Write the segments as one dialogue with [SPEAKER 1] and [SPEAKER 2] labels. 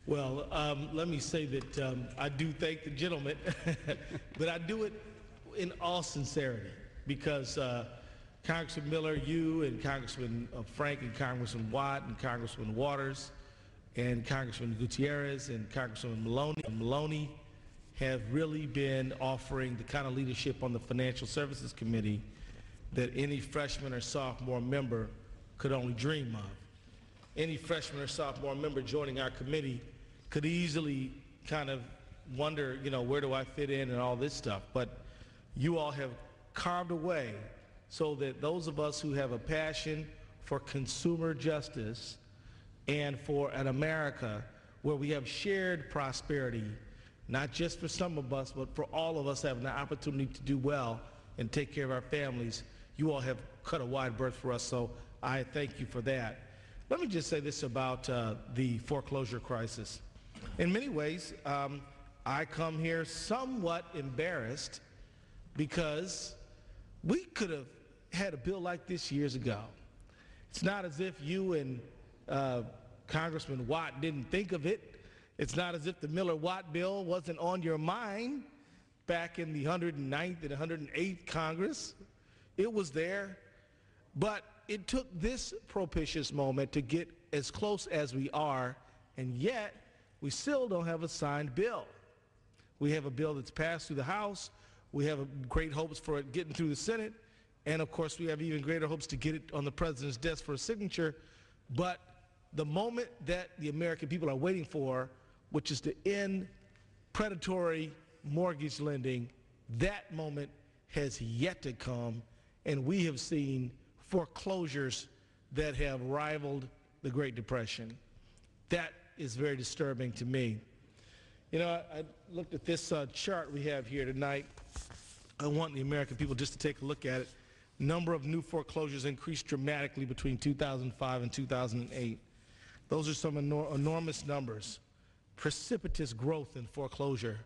[SPEAKER 1] Well, let me say that I do thank the gentleman, but I do it in all sincerity because Congressman Miller, you and Congressman Frank and Congressman Watt and Congressman Waters and Congressman Gutierrez and Congressman Maloney have really been offering the kind of leadership on the Financial Services Committee that any freshman or sophomore member could only dream of. Any freshman or sophomore member joining our committee could easily kind of wonder, where do I fit in and all this stuff. But you all have carved a way so that those of us who have a passion for consumer justice and for an America where we have shared prosperity, not just for some of us, but for all of us having the opportunity to do well and take care of our families, you all have cut a wide berth for us, so I thank you for that. Let me just say this about the foreclosure crisis. In many ways, I come here somewhat embarrassed because we could have had a bill like this years ago. It's not as if you and Congressman Watt didn't think of it. It's not as if the Miller-Watt bill wasn't on your mind back in the 109th and 108th Congress. It was there, but it took this propitious moment to get as close as we are, and yet we still don't have a signed bill. We have a bill that's passed through the House. We have great hopes for it getting through the Senate, and of course we have even greater hopes to get it on the President's desk for a signature. But the moment that the American people are waiting for, which is to end predatory mortgage lending, that moment has yet to come, and we have seen foreclosures that have rivaled the Great Depression. That is very disturbing to me. I looked at this chart we have here tonight. I want the American people just to take a look at it. Number of new foreclosures increased dramatically between 2005 and 2008. Those are some enormous numbers. Precipitous growth in foreclosure.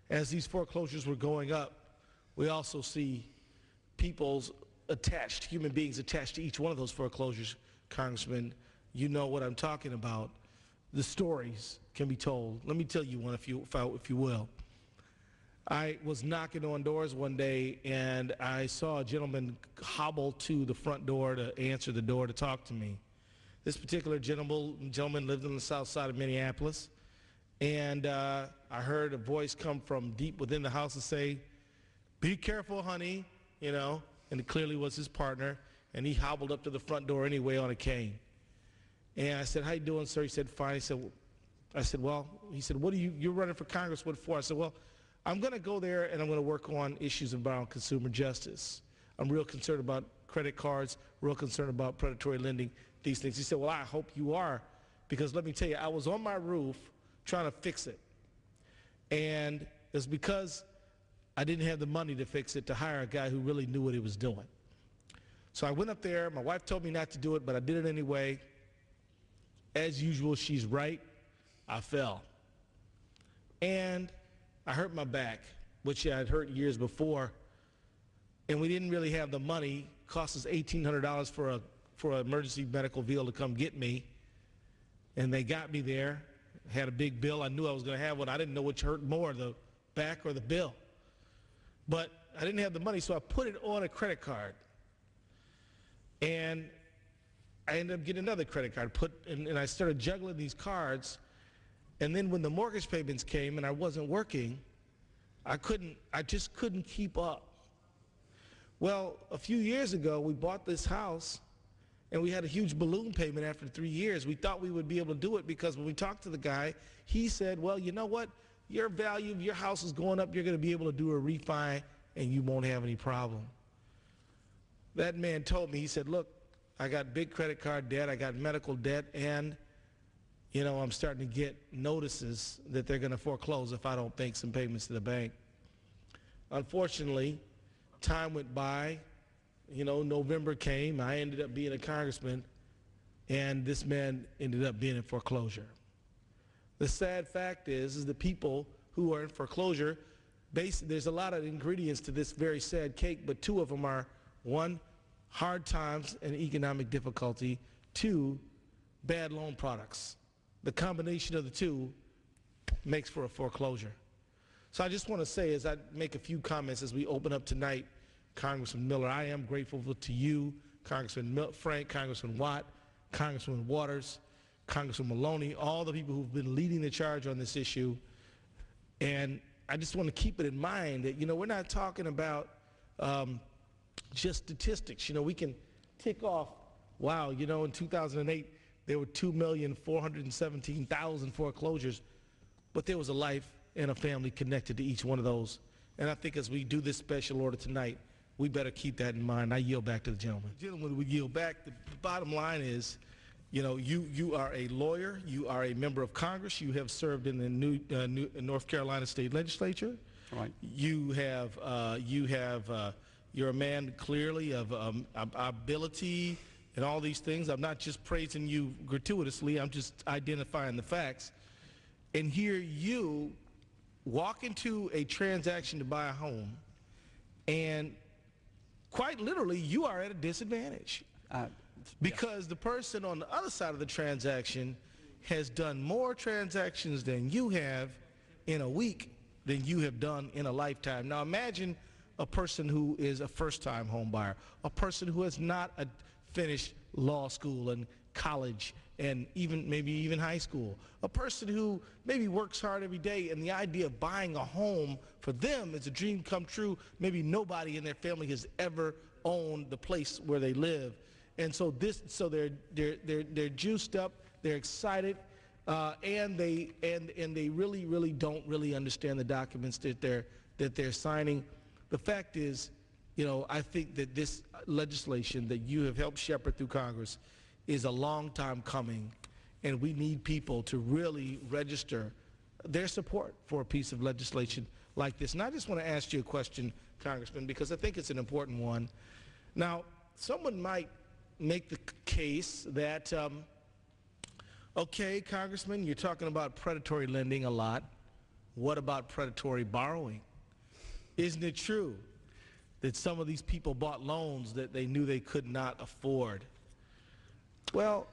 [SPEAKER 1] As these foreclosures were going up, we also see human beings attached to each one of those foreclosures. Congressman, you know what I'm talking about. The stories can be told. Let me tell you one if you will. I was knocking on doors one day and I saw a gentleman hobble to the front door to answer the door to talk to me. This particular gentleman lived on the south side of Minneapolis, and I heard a voice come from deep within the house and say, "Be careful, honey," and it clearly was his partner, and he hobbled up to the front door anyway on a cane. And I said, "How you doing, sir?" He said, "Fine." I said, "Well," he said, "You're running for Congress, what for?" I said, "Well, I'm going to go there and I'm going to work on issues around consumer justice. I'm real concerned about credit cards, real concerned about predatory lending, these things." He said, "Well, I hope you are, because let me tell you, I was on my roof trying to fix it. And it's because I didn't have the money to fix it to hire a guy who really knew what he was doing. So I went up there. My wife told me not to do it, but I did it anyway. As usual, she's right. I fell. And I hurt my back, which I had hurt years before. And we didn't really have the money. It cost us $1,800 for an emergency medical vehicle to come get me. And they got me there. Had a big bill. I knew I was going to have one. I didn't know which hurt more, the back or the bill. But I didn't have the money, so I put it on a credit card. And I ended up getting another credit card, and I started juggling these cards. And then when the mortgage payments came and I wasn't working, I just couldn't keep up. Well, a few years ago, we bought this house, and we had a huge balloon payment after 3 years. We thought we would be able to do it because when we talked to the guy, he said, "Well, you know what? Your value of your house is going up. You're going to be able to do a refi, and you won't have any problem." That man told me, he said, "Look, I got big credit card debt, I got medical debt, and I'm starting to get notices that they're going to foreclose if I don't make some payments to the bank." Unfortunately, time went by. November came. I ended up being a congressman, and this man ended up being in foreclosure. The sad fact is the people who are in foreclosure, there's a lot of ingredients to this very sad cake, but two of them are, one, hard times and economic difficulty, two, bad loan products. the combination of the two makes for a foreclosure. So I just want to say, as I make a few comments as we open up tonight, Congressman Miller, I am grateful to you, Congressman Frank, Congressman Watt, Congressman Waters, Congressman Maloney, all the people who've been leading the charge on this issue. And I just want to keep it in mind that, we're not talking about just statistics. We can tick off, wow, in 2008, there were 2,417,000 foreclosures, but there was a life and a family connected to each one of those. And I think as we do this special order tonight, we better keep that in mind. I yield back to the gentleman. Gentlemen, we yield back. The bottom line is, you are a lawyer, you are a member of Congress, you have served in the North Carolina State Legislature.
[SPEAKER 2] Right.
[SPEAKER 1] You're a man clearly of ability and all these things. I'm not just praising you gratuitously, I'm just identifying the facts. And here you walk into a transaction to buy a home, and quite literally, you are at a disadvantage. Because the person on the other side of the transaction has done more transactions than you have in a week than you have done in a lifetime. Now imagine a person who is a first-time home buyer, a person who has not finished law school and college and maybe even high school, a person who maybe works hard every day, and the idea of buying a home for them is a dream come true. Maybe nobody in their family has ever owned the place where they live. And so they're juiced up, they're excited, and they really don't understand the documents that they're signing. The fact is, I think that this legislation that you have helped shepherd through Congress is a long time coming, and we need people to really register their support for a piece of legislation like this. And I just want to ask you a question, Congressman, because I think it's an important one. Now, someone might make the case that, okay, Congressman, you're talking about predatory lending a lot. What about predatory borrowing? Isn't it true that some of these people bought loans that they knew they could not afford? Well,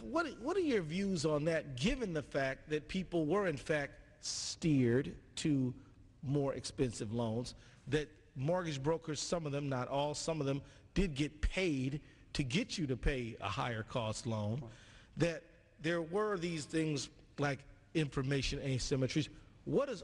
[SPEAKER 1] what are your views on that, given the fact that people were in fact steered to more expensive loans, that mortgage brokers, some of them, not all, some of them did get paid to get you to pay a higher cost loan, that there were these things like information asymmetries? What is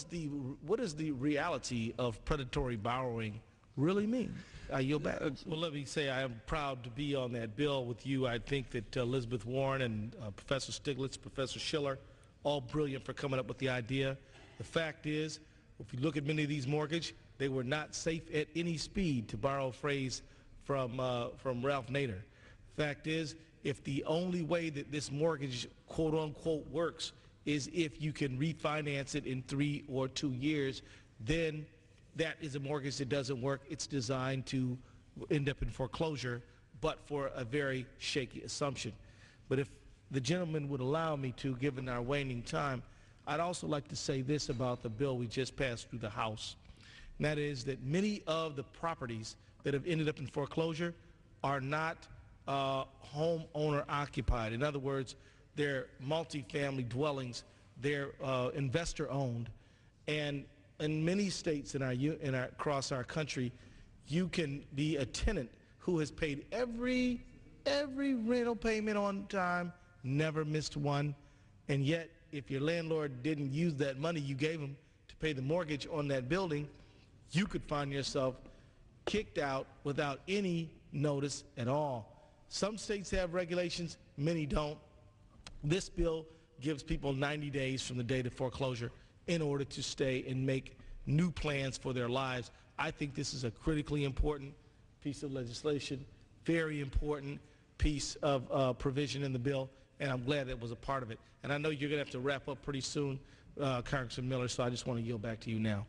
[SPEAKER 1] the reality of predatory borrowing really mean? I yield back. Well, let me say I am proud to be on that bill with you. I think that Elizabeth Warren and Professor Stiglitz, Professor Schiller, all brilliant for coming up with the idea. The fact is, if you look at many of these mortgages, they were not safe at any speed, to borrow a phrase from Ralph Nader. Fact is, if the only way that this mortgage, quote unquote, works is if you can refinance it in 3 or 2 years, then that is a mortgage that doesn't work. It's designed to end up in foreclosure, but for a very shaky assumption. But if the gentleman would allow me to, given our waning time, I'd also like to say this about the bill we just passed through the House. And that is that many of the properties that have ended up in foreclosure are not homeowner occupied. In other words, they're multifamily dwellings, they're investor owned, and in many states across our country, you can be a tenant who has paid every rental payment on time, never missed one, and yet if your landlord didn't use that money you gave him to pay the mortgage on that building, you could find yourself kicked out without any notice at all. Some states have regulations, many don't. This bill gives people 90 days from the date of foreclosure in order to stay and make new plans for their lives. I think this is a critically important piece of legislation, very important piece of provision in the bill, and I'm glad it was a part of it. And I know you're going to have to wrap up pretty soon, Congressman Miller, so I just want to yield back to you now.